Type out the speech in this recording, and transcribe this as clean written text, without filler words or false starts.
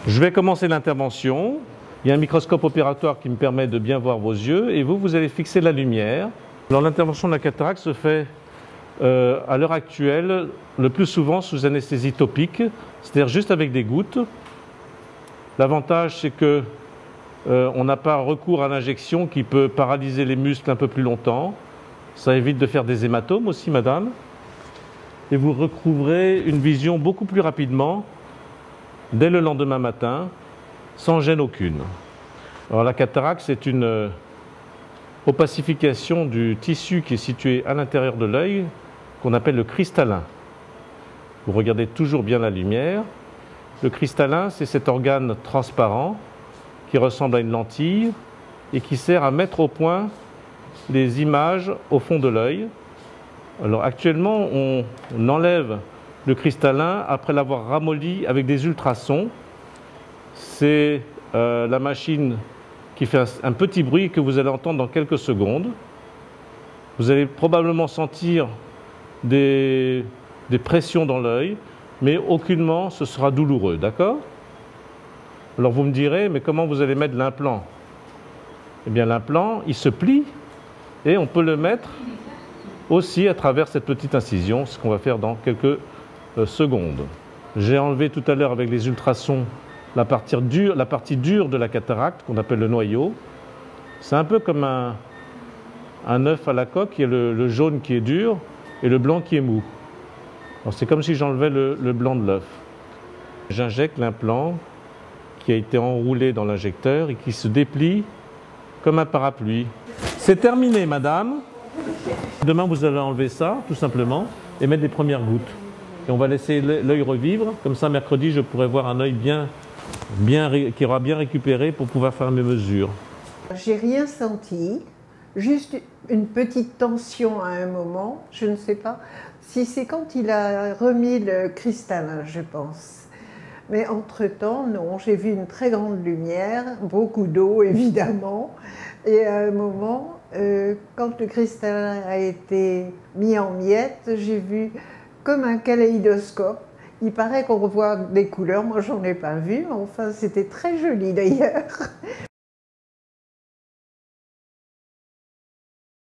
Je vais commencer l'intervention. Il y a un microscope opératoire qui me permet de bien voir vos yeux et vous allez fixer la lumière. Alors l'intervention de la cataracte se fait à l'heure actuelle le plus souvent sous anesthésie topique, c'est-à-dire juste avec des gouttes. L'avantage c'est que on n'a pas recours à l'injection qui peut paralyser les muscles un peu plus longtemps. Ça évite de faire des hématomes aussi, madame. Et vous retrouverez une vision beaucoup plus rapidement dès le lendemain matin, sans gêne aucune. Alors la cataracte, c'est une opacification du tissu qui est situé à l'intérieur de l'œil, qu'on appelle le cristallin. Vous regardez toujours bien la lumière. Le cristallin, c'est cet organe transparent qui ressemble à une lentille et qui sert à mettre au point les images au fond de l'œil. Alors actuellement, on enlève le cristallin après l'avoir ramolli avec des ultrasons. C'est la machine qui fait un petit bruit que vous allez entendre dans quelques secondes. Vous allez probablement sentir des pressions dans l'œil, mais aucunement ce sera douloureux, d'accord? Alors vous me direz, mais comment vous allez mettre l'implant? Eh bien l'implant, il se plie et on peut le mettre aussi à travers cette petite incision, ce qu'on va faire dans quelques secondes. J'ai enlevé tout à l'heure avec les ultrasons la partie dure de la cataracte, qu'on appelle le noyau. C'est un peu comme un œuf à la coque, il y a le jaune qui est dur et le blanc qui est mou. C'est comme si j'enlevais le blanc de l'œuf. J'injecte l'implant qui a été enroulé dans l'injecteur et qui se déplie comme un parapluie. C'est terminé, madame. Demain, vous allez enlever ça, tout simplement, et mettre les premières gouttes. Et on va laisser l'œil revivre. Comme ça, mercredi, je pourrai voir un œil qui aura bien récupéré pour pouvoir faire mes mesures. J'ai rien senti, juste une petite tension à un moment, je ne sais pas si c'est quand il a remis le cristallin, je pense. Mais entre-temps, non, j'ai vu une très grande lumière, beaucoup d'eau évidemment, et à un moment, quand le cristallin a été mis en miettes, j'ai vu comme un kaléidoscope. Il paraît qu'on revoit des couleurs, moi j'en ai pas vu, enfin c'était très joli d'ailleurs.